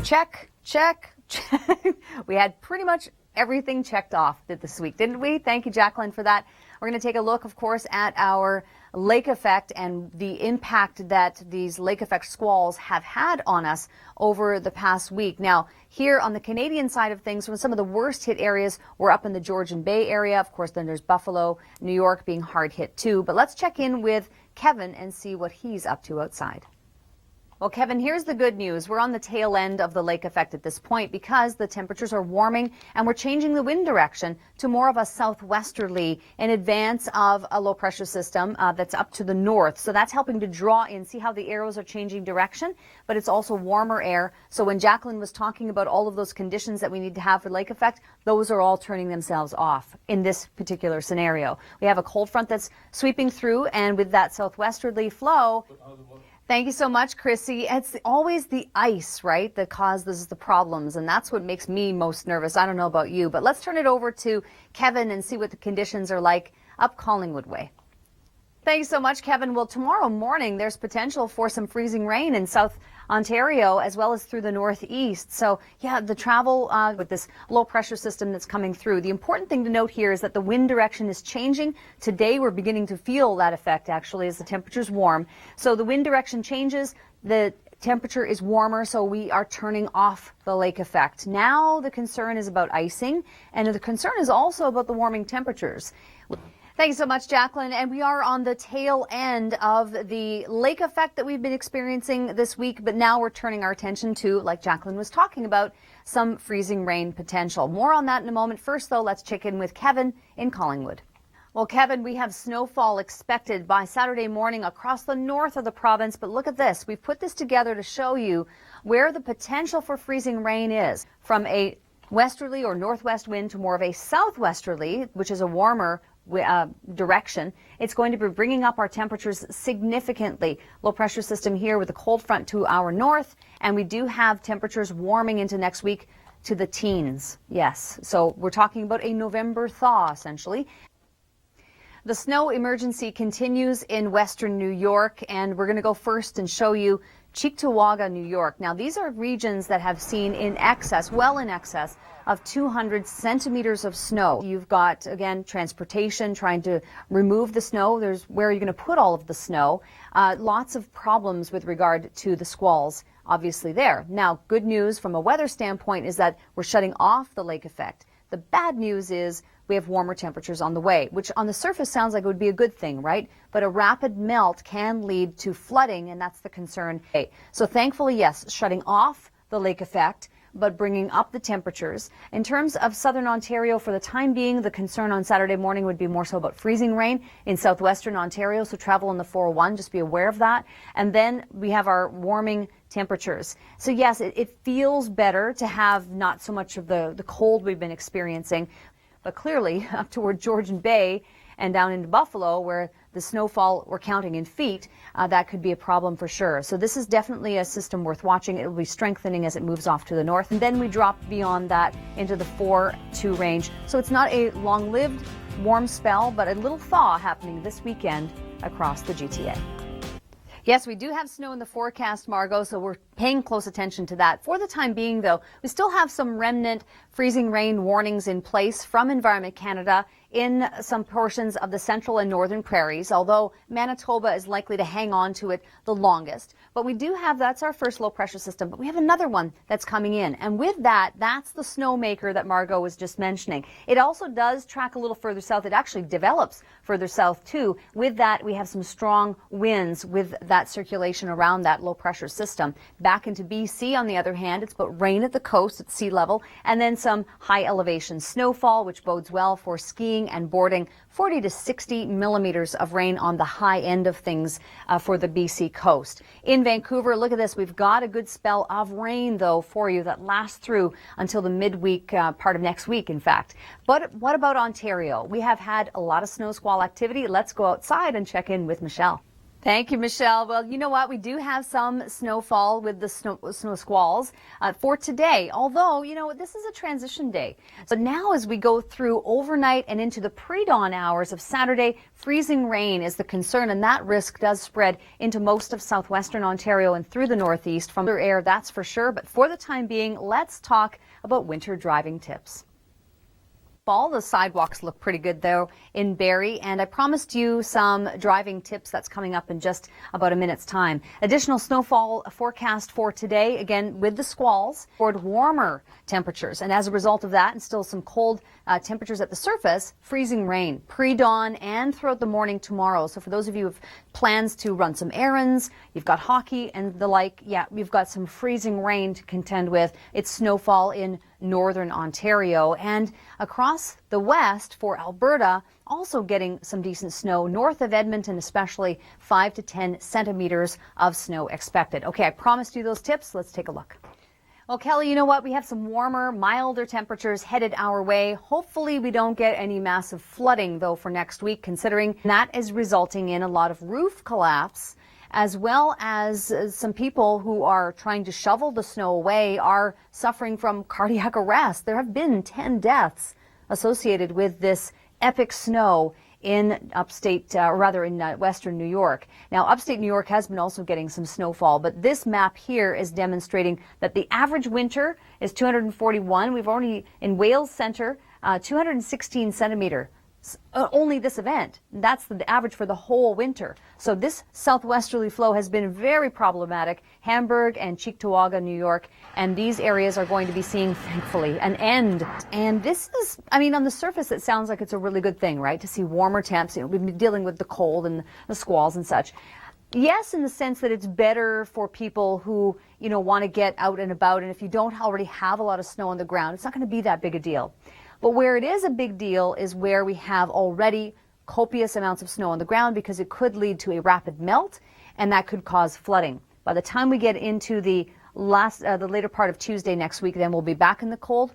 Check, check, check. We had pretty much everything checked off this week, didn't we? Thank you, Jacqueline, for that. We're going to take a look, of course, at our lake effect and the impact that these lake effect squalls have had on us over the past week. Now, here on the Canadian side of things, some of the worst hit areas were up in the Georgian Bay area. Of course, then there's Buffalo, New York being hard hit too. But let's check in with Kevin and see what he's up to outside. Well, Kevin, here's the good news. We're on the tail end of the lake effect at this point because the temperatures are warming and we're changing the wind direction to more of a southwesterly in advance of a low pressure system that's up to the north. So that's helping to draw in. See how the arrows are changing direction, but it's also warmer air. So when Jacqueline was talking about all of those conditions that we need to have for lake effect, those are all turning themselves off in this particular scenario. We have a cold front that's sweeping through, and with that southwesterly flow, thank you so much, Chrissy. It's always the ice, right, that causes the problems, and that's what makes me most nervous. I don't know about you, but let's turn it over to Kevin and see what the conditions are like up Collingwood Way. Thanks so much, Kevin. Well, tomorrow morning, there's potential for some freezing rain in South Ontario as well as through the northeast. So, yeah, the travel with this low pressure system that's coming through. The important thing to note here is that the wind direction is changing. Today, we're beginning to feel that effect, actually, as the temperature's warm. So the wind direction changes. The temperature is warmer, so we are turning off the lake effect. Now the concern is about icing, and the concern is also about the warming temperatures. Thanks so much, Jacqueline. And we are on the tail end of the lake effect that we've been experiencing this week, but now we're turning our attention to, like Jacqueline was talking about, some freezing rain potential. More on that in a moment. First, though, let's check in with Kevin in Collingwood. Well, Kevin, we have snowfall expected by Saturday morning across the north of the province, but look at this. We've put this together to show you where the potential for freezing rain is, from a westerly or northwest wind to more of a southwesterly, which is a warmer direction. It's going to be bringing up our temperatures significantly. Low pressure system here with a cold front to our north, and we do have temperatures warming into next week to the teens. Yes, so we're talking about a November thaw, essentially. The snow emergency continues in western New York, and we're going to go first and show you Cheektowaga, New York. Now, these are regions that have seen in excess, well in excess, of 200 centimeters of snow. You've got, again, transportation trying to remove the snow. There's where you're going to put all of the snow. Lots of problems with regard to the squalls, obviously, there. Now, good news from a weather standpoint is that we're shutting off the lake effect. The bad news is we have warmer temperatures on the way, which on the surface sounds like it would be a good thing, right? But a rapid melt can lead to flooding, and that's the concern. So thankfully, yes, shutting off the lake effect, but bringing up the temperatures. In terms of southern Ontario, for the time being, the concern on Saturday morning would be more so about freezing rain in southwestern Ontario, so travel on the 401, just be aware of that. And then we have our warming temperatures. So yes, it feels better to have not so much of the cold we've been experiencing, but clearly up toward Georgian Bay and down into Buffalo, where the snowfall we're counting in feet, that could be a problem for sure. So this is definitely a system worth watching. It will be strengthening as it moves off to the north. And then we drop beyond that into the 4-2 range. So it's not a long-lived warm spell, but a little thaw happening this weekend across the GTA. Yes, we do have snow in the forecast, Margot, so we're paying close attention to that. For the time being, though, we still have some remnant freezing rain warnings in place from Environment Canada in some portions of the central and northern prairies, although Manitoba is likely to hang on to it the longest. But we do have, that's our first low pressure system, but we have another one that's coming in. And with that, that's the snowmaker that Margot was just mentioning. It also does track a little further south. It actually develops further south too. With that, we have some strong winds with that circulation around that low pressure system. Back into BC, on the other hand, it's about rain at the coast at sea level, and then some high elevation snowfall, which bodes well for skiing and boarding. 40 to 60 millimeters of rain on the high end of things for the BC coast. In Vancouver, look at this. We've got a good spell of rain, though, for you that lasts through until the midweek part of next week, in fact. But what about Ontario? We have had a lot of snow squall activity. Let's go outside and check in with Michelle. Thank you, Michelle. Well, you know what? We do have some snowfall with the snow squalls for today, although, you know, this is a transition day. So now as we go through overnight and into the pre-dawn hours of Saturday, freezing rain is the concern, and that risk does spread into most of southwestern Ontario and through the northeast from the air, that's for sure. But for the time being, let's talk about winter driving tips. All the sidewalks look pretty good though in Barrie, and I promised you some driving tips that's coming up in just about a minute's time. Additional snowfall forecast for today, again with the squalls, toward warmer temperatures, and as a result of that and still some cold temperatures at the surface, freezing rain pre-dawn and throughout the morning tomorrow. So for those of you who have plans to run some errands, you've got hockey and the like, yeah, we've got some freezing rain to contend with. It's snowfall in northern Ontario and across the west for Alberta, also getting some decent snow north of Edmonton, especially 5 to 10 centimeters of snow expected. Okay, I promised you those tips. Let's take a look. Well, Kelly, you know what? We have some warmer, milder temperatures headed our way. Hopefully we don't get any massive flooding, though, for next week, considering that is resulting in a lot of roof collapse, as well as some people who are trying to shovel the snow away are suffering from cardiac arrest. There have been 10 deaths associated with this epic snow in upstate, in western New York. Now, upstate New York has been also getting some snowfall, but this map here is demonstrating that the average winter is 241. We've already, in Wales Centre, 216 centimeter. Only this event. That's the average for the whole winter. So this southwesterly flow has been very problematic. Hamburg and Cheektowaga, New York, and these areas are going to be seeing, thankfully, an end. And this is, I mean, on the surface, it sounds like it's a really good thing, right? To see warmer temps. You know, we've been dealing with the cold and the squalls and such. Yes, in the sense that it's better for people who, you know, want to get out and about. And if you don't already have a lot of snow on the ground, it's not going to be that big a deal. But where it is a big deal is where we have already copious amounts of snow on the ground, because it could lead to a rapid melt, and that could cause flooding. By the time we get into the later part of Tuesday next week, then we'll be back in the cold.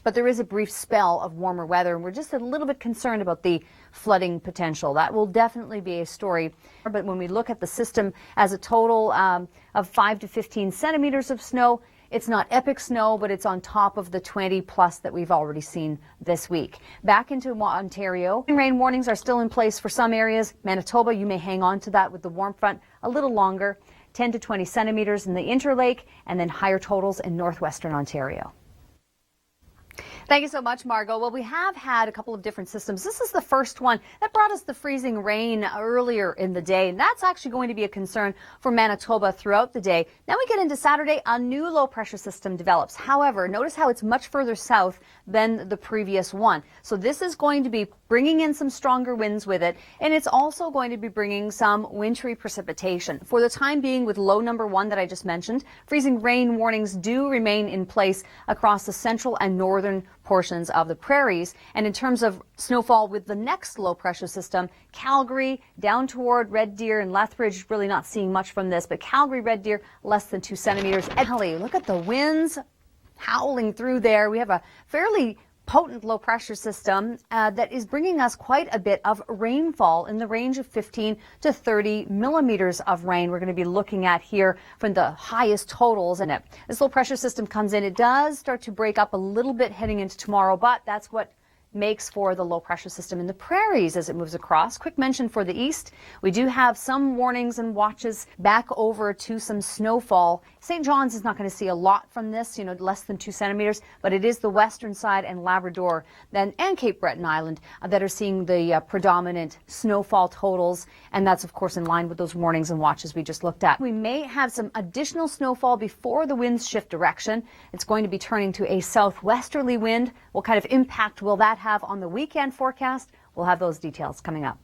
But there is a brief spell of warmer weather, and we're just a little bit concerned about the flooding potential. That will definitely be a story. But when we look at the system as a total of 5 to 15 centimeters of snow, it's not epic snow, but it's on top of the 20 plus that we've already seen this week. Back into Ontario, rain warnings are still in place for some areas. Manitoba, you may hang on to that with the warm front a little longer, 10 to 20 centimeters in the Interlake, and then higher totals in northwestern Ontario. Thank you so much, Margot. Well, we have had a couple of different systems. This is the first one that brought us the freezing rain earlier in the day, and that's actually going to be a concern for Manitoba throughout the day. Now we get into Saturday, a new low pressure system develops. However, notice how it's much further south than the previous one. So this is going to be bringing in some stronger winds with it, and it's also going to be bringing some wintry precipitation. For the time being, with low number 1 that I just mentioned, freezing rain warnings do remain in place across the central and northern portions of the prairies. And in terms of snowfall with the next low pressure system, Calgary down toward Red Deer and Lethbridge, really not seeing much from this, but Calgary, Red Deer, less than 2 centimeters. Ellie, look at the winds howling through there. We have a fairly potent low pressure system that is bringing us quite a bit of rainfall in the range of 15 to 30 millimeters of rain. We're going to be looking at here from the highest totals in it. This low pressure system comes in. It does start to break up a little bit heading into tomorrow, but that's what makes for the low pressure system in the prairies as it moves across. Quick mention for the east, we do have some warnings and watches back over to some snowfall. St. John's is not going to see a lot from this, you know, less than 2 centimeters, but it is the western side and Labrador and Cape Breton Island that are seeing the predominant snowfall totals, and that's of course in line with those warnings and watches we just looked at. We may have some additional snowfall before the winds shift direction. It's going to be turning to a southwesterly wind. What kind of impact will that have on the weekend forecast? We'll have those details coming up.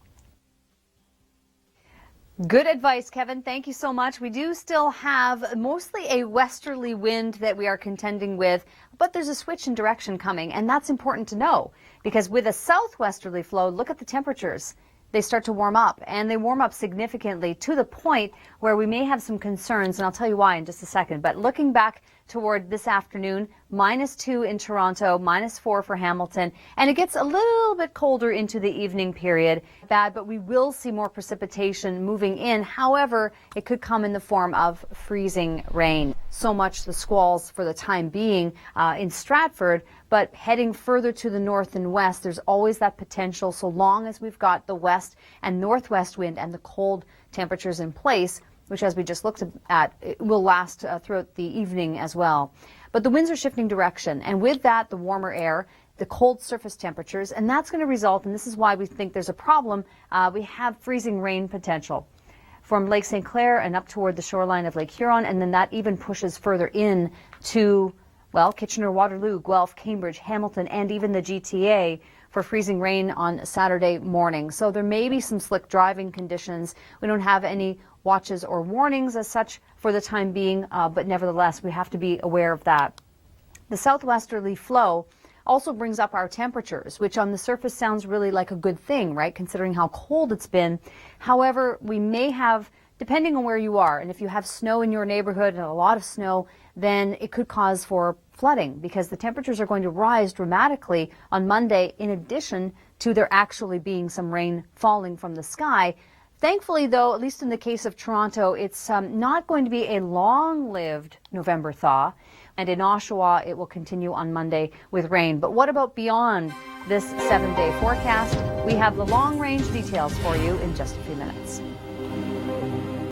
Good advice, Kevin. Thank you so much. We do still have mostly a westerly wind that we are contending with, but there's a switch in direction coming, and that's important to know because with a southwesterly flow, look at the temperatures. they start to warm up, and they warm up significantly to the point where we may have some concerns, and I'll tell you why in just a second. But looking back toward this afternoon, -2 in Toronto, -4 for Hamilton, and it gets a little bit colder into the evening period. Bad, but we will see more precipitation moving in. However, it could come in the form of freezing rain. So much the squalls for the time being in Stratford, but heading further to the north and west, there's always that potential, so long as we've got the west and northwest wind and the cold temperatures in place, which, as we just looked at, it will last throughout the evening as well. But the winds are shifting direction, and with that, the warmer air, the cold surface temperatures, and that's going to result, and this is why we think there's a problem, we have freezing rain potential from Lake St. Clair and up toward the shoreline of Lake Huron, and then that even pushes further in to, well, Kitchener, Waterloo, Guelph, Cambridge, Hamilton, and even the GTA for freezing rain on Saturday morning. So there may be some slick driving conditions. We don't have any watches or warnings as such for the time being, but nevertheless, we have to be aware of that. The southwesterly flow also brings up our temperatures, which on the surface sounds really like a good thing, right, considering how cold it's been. However, we may have, depending on where you are, and if you have snow in your neighborhood and a lot of snow, then it could cause for flooding because the temperatures are going to rise dramatically on Monday, in addition to there actually being some rain falling from the sky. Thankfully, though, at least in the case of Toronto, it's not going to be a long-lived November thaw. And in Oshawa, it will continue on Monday with rain. But what about beyond this 7-day forecast? We have the long-range details for you in just a few minutes.